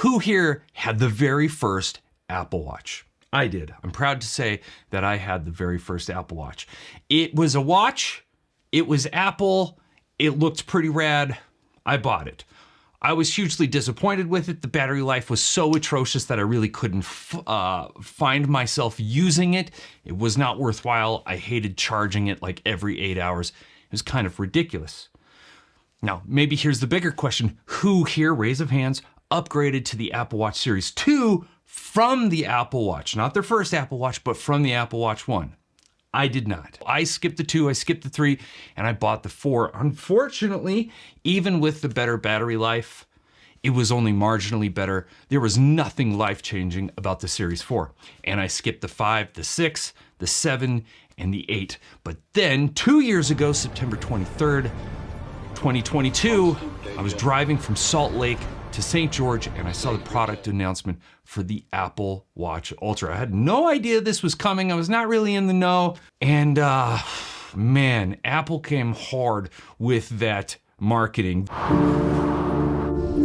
Who here had the very first Apple Watch? I did. I'm proud to say that I had the very first Apple Watch. It was a watch. It was Apple. It looked pretty rad. I bought it. I was hugely disappointed with it. The battery life was so atrocious that I really couldn't find myself using it. It was not worthwhile. I hated charging it like every 8 hours. It was kind of ridiculous. Now, maybe here's the bigger question. Who here, raise of hands, upgraded to the Apple Watch Series 2 from the Apple Watch? Not their first Apple Watch, but from the Apple Watch 1. I did not. I skipped the 2, I skipped the 3, and I bought the 4. Unfortunately, even with the better battery life, it was only marginally better. There was nothing life-changing about the Series 4. And I skipped the 5, the 6, the 7, and the 8. But then, 2 years ago, September 23rd, 2022, I was driving from Salt Lake to St. George, and I saw the product announcement for the Apple Watch Ultra. I had no idea this was coming. I was not really in the know. And man, Apple came hard with that marketing.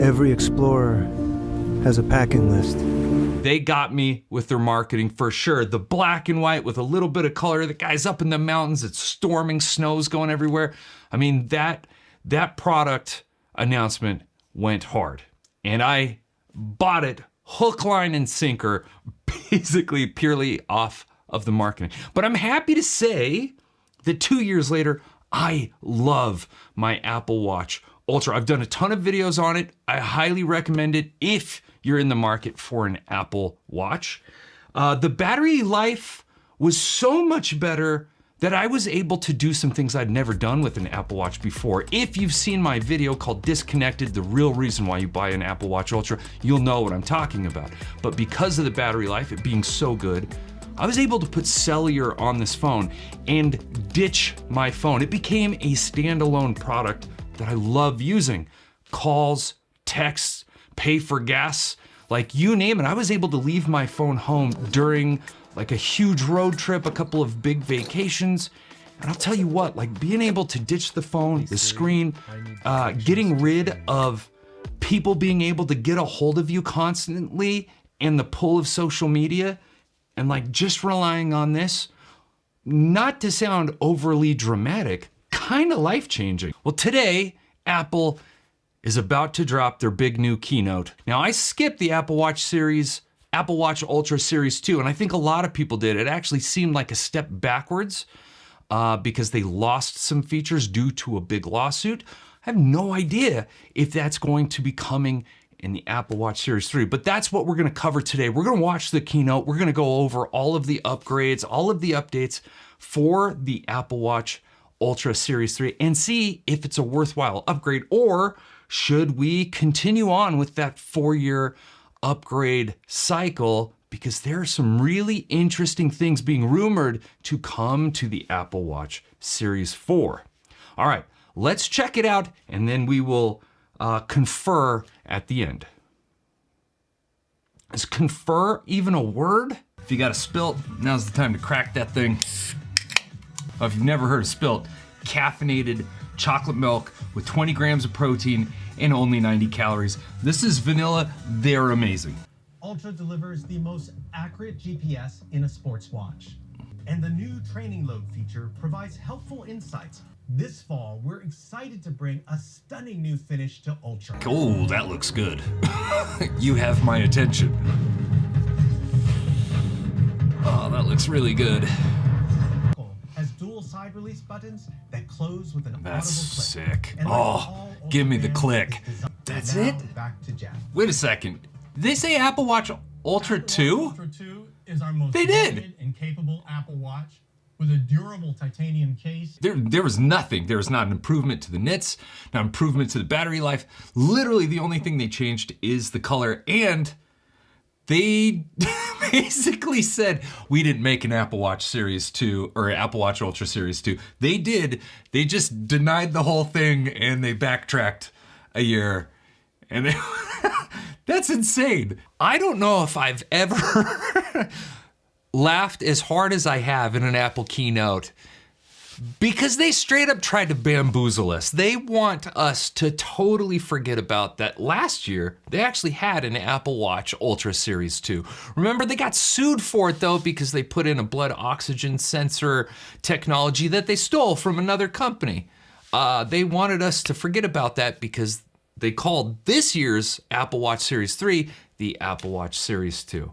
Every explorer has a packing list. They got me with their marketing for sure. The black and white with a little bit of color. The guy's up in the mountains. It's storming, snow's going everywhere. I mean, that product announcement went hard. And I bought it hook, line, and sinker, basically purely off of the marketing. But I'm happy to say that 2 years later, I love my Apple Watch Ultra. I've done a ton of videos on it. I highly recommend it if you're in the market for an Apple Watch. The battery life was so much better that I was able to do some things I'd never done with an Apple Watch before. If you've seen my video called Disconnected, the real reason why you buy an Apple Watch Ultra, you'll know what I'm talking about. But because of the battery life, it being so good, I was able to put cellular on this phone and ditch my phone. It became a standalone product that I love using. Calls, texts, pay for gas, like you name it. I was able to leave my phone home during like a huge road trip, a couple of big vacations. And I'll tell you what, like being able to ditch the phone, the screen, getting rid of people being able to get a hold of you constantly and the pull of social media and like just relying on this, not to sound overly dramatic, kind of life-changing. Well, today, Apple is about to drop their big new keynote. Now, I skipped the Apple Watch Ultra Series 2, and I think a lot of people did. It actually seemed like a step backwards because they lost some features due to a big lawsuit. I have no idea if that's going to be coming in the Apple Watch Series 3, but that's what we're gonna cover today. We're gonna watch the keynote. We're gonna go over all of the upgrades, all of the updates for the Apple Watch Ultra Series 3 and see if it's a worthwhile upgrade, or should we continue on with that 4-year upgrade cycle, because there are some really interesting things being rumored to come to the Apple Watch Series 4. All right, let's check it out, and then we will confer at the end. Is confer even a word? If you got a spilt, now's the time to crack that thing. Oh, if you've never heard of spilt, caffeinated chocolate milk with 20 grams of protein and only 90 calories. This is vanilla. They're amazing. Ultra delivers the most accurate GPS in a sports watch. And the new training load feature provides helpful insights. This fall, we're excited to bring a stunning new finish to Ultra. Oh, that looks good. You have my attention. Oh, that looks really good. Has dual side release buttons that close with an That's audible click. sick. And Oh, give me the click. That's now, it? Back to Jeff. Wait a second. Did they say Apple Watch Ultra 2? Ultra 2 is our most They did. rugged and capable Apple Watch with a durable titanium case. There was nothing. There was not an improvement to the nits, not an improvement to the battery life. Literally the only thing they changed is the color, and they basically said, we didn't make an Apple Watch Series 2 or Apple Watch Ultra Series 2. They did. They just denied the whole thing and they backtracked a year. And they, that's insane. I don't know if I've ever laughed as hard as I have in an Apple keynote Because they straight up tried to bamboozle us. They want us to totally forget about that. Last year, they actually had an Apple Watch Ultra Series 2. Remember, they got sued for it though because they put in a blood oxygen sensor technology that they stole from another company. They wanted us to forget about that because they called this year's Apple Watch Series 3 the Apple Watch Series 2.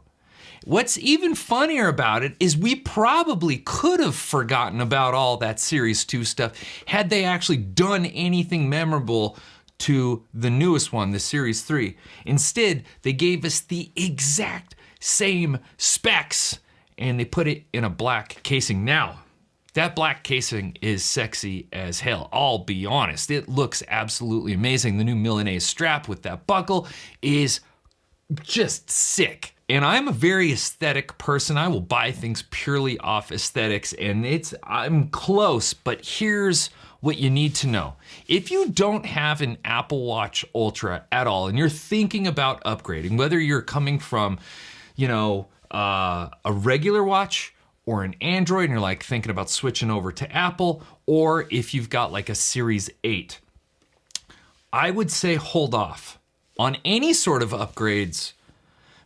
What's even funnier about it is we probably could have forgotten about all that Series 2 stuff had they actually done anything memorable to the newest one, the Series 3. Instead, they gave us the exact same specs and they put it in a black casing. Now, that black casing is sexy as hell. I'll be honest, it looks absolutely amazing. The new Milanese strap with that buckle is just sick. And I'm a very aesthetic person. I will buy things purely off aesthetics, and I'm close, but here's what you need to know. If you don't have an Apple Watch Ultra at all, and you're thinking about upgrading, whether you're coming from, a regular watch or an Android, and you're like thinking about switching over to Apple, or if you've got like a Series 8, I would say hold off on any sort of upgrades,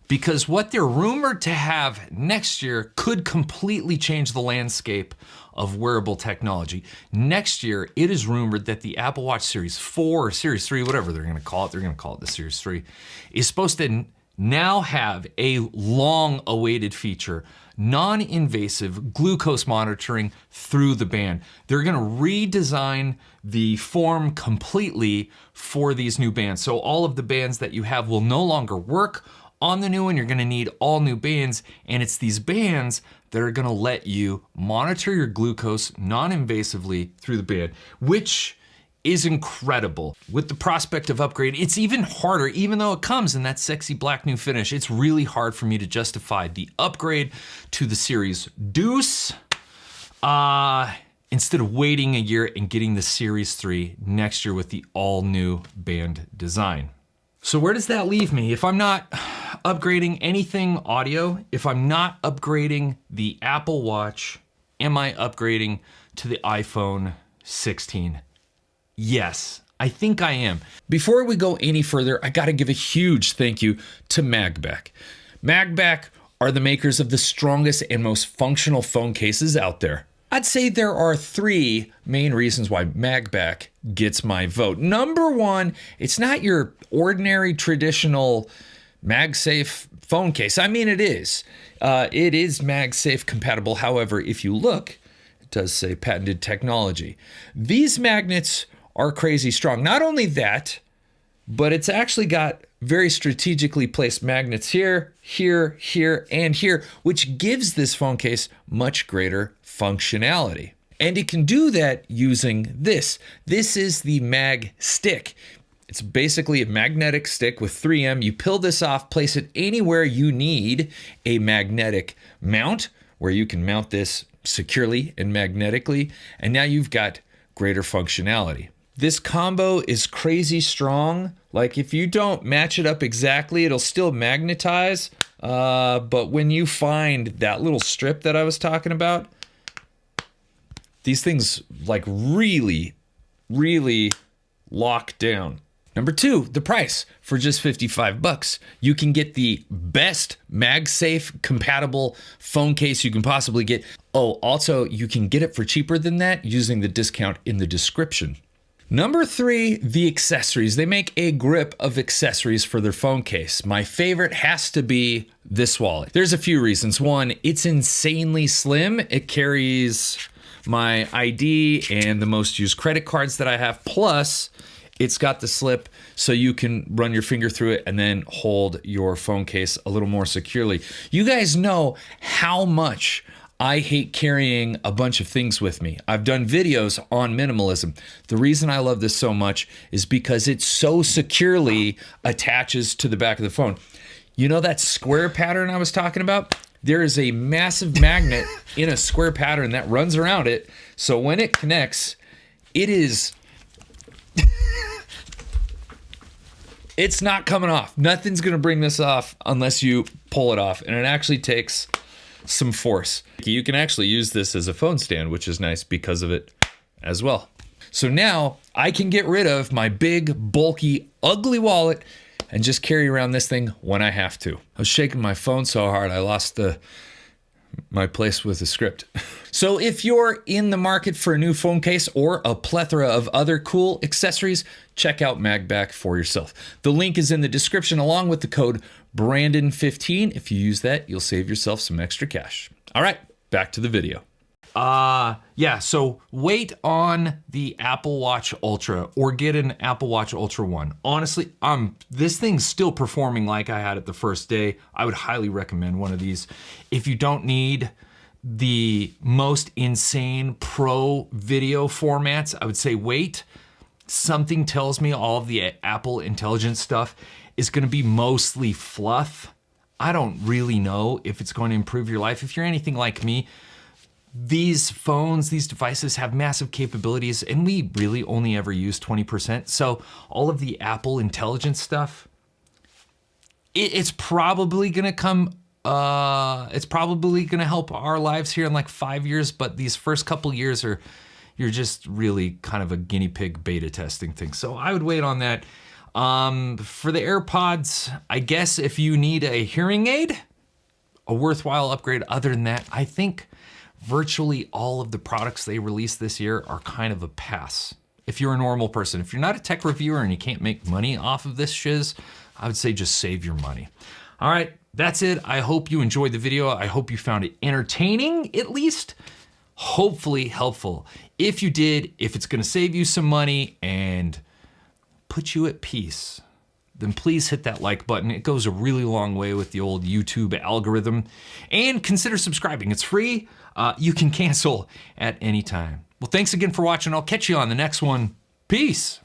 because what they're rumored to have next year could completely change the landscape of wearable technology. Next year, it is rumored that the Apple Watch Series 4 or Series 3, whatever they're going to call it the Series 3, is supposed to now have a long-awaited feature, non-invasive glucose monitoring through the band. They're going to redesign the form completely for these new bands. So all of the bands that you have will no longer work on the new one. You're going to need all new bands, and it's these bands that are going to let you monitor your glucose non-invasively through the band, which is incredible. With the prospect of upgrade, it's even harder, even though it comes in that sexy black new finish, it's really hard for me to justify the upgrade to the Series Deuce instead of waiting a year and getting the Series 3 next year with the all new band design. So where does that leave me? If I'm not upgrading anything audio, if I'm not upgrading the Apple Watch, am I upgrading to the iPhone 16? Yes, I think I am. Before we go any further, I gotta give a huge thank you to MagBack. MagBack are the makers of the strongest and most functional phone cases out there. I'd say there are 3 main reasons why MagBack gets my vote. Number 1, it's not your ordinary traditional MagSafe phone case. I mean, it is. It is MagSafe compatible. However, if you look, it does say patented technology. These magnets are crazy strong. Not only that, but it's actually got very strategically placed magnets here, here, here, and here, which gives this phone case much greater functionality. And it can do that using this. This is the Mag Stick. It's basically a magnetic stick with 3M. You peel this off, place it anywhere you need a magnetic mount, where you can mount this securely and magnetically, and now you've got greater functionality. This combo is crazy strong. Like, if you don't match it up exactly, it'll still magnetize. But when you find that little strip that I was talking about, these things like really, really lock down. Number 2, the price. For just $55, you can get the best MagSafe compatible phone case you can possibly get. Oh, also, you can get it for cheaper than that using the discount in the description. Number 3, the accessories. They make a grip of accessories for their phone case. My favorite has to be this wallet. There's a few reasons. 1, it's insanely slim. It carries my ID and the most used credit cards that I have. Plus, it's got the slip so you can run your finger through it and then hold your phone case a little more securely. You guys know how much I hate carrying a bunch of things with me. I've done videos on minimalism. The reason I love this so much is because it so securely attaches to the back of the phone. You know that square pattern I was talking about? There is a massive magnet in a square pattern that runs around it. So when it connects, it is... it's not coming off. Nothing's going to bring this off unless you pull it off. And it actually takes some force. You can actually use this as a phone stand, which is nice because of it as well. So now I can get rid of my big, bulky, ugly wallet and just carry around this thing when I have to. I was shaking my phone so hard I lost my place with the script. So if you're in the market for a new phone case or a plethora of other cool accessories, check out MagBack for yourself. The link is in the description along with the code Brandon15. If you use that, you'll save yourself some extra cash. All right, back to the video. Yeah, so wait on the Apple Watch Ultra or get an Apple Watch Ultra 1. Honestly, this thing's still performing like I had it the first day. I would highly recommend one of these. If you don't need the most insane pro video formats, I would say wait. Something tells me all of the Apple Intelligence stuff is gonna be mostly fluff. I don't really know if it's going to improve your life. If you're anything like me, these phones, these devices have massive capabilities and we really only ever use 20%. So all of the Apple Intelligence stuff, it's probably gonna come, it's probably gonna help our lives here in like 5 years, but these first couple years you're just really kind of a guinea pig beta testing thing. So I would wait on that. For the AirPods, I guess if you need a hearing aid, a worthwhile upgrade. Other than that, I think virtually all of the products they released this year are kind of a pass. If you're a normal person, if you're not a tech reviewer and you can't make money off of this shiz, I would say just save your money. All right, that's it. I hope you enjoyed the video. I hope you found it entertaining, at least, hopefully helpful. If you did, if it's gonna save you some money and put you at peace, then please hit that like button. It goes a really long way with the old YouTube algorithm. And consider subscribing, it's free. You can cancel at any time. Well, thanks again for watching. I'll catch you on the next one. Peace.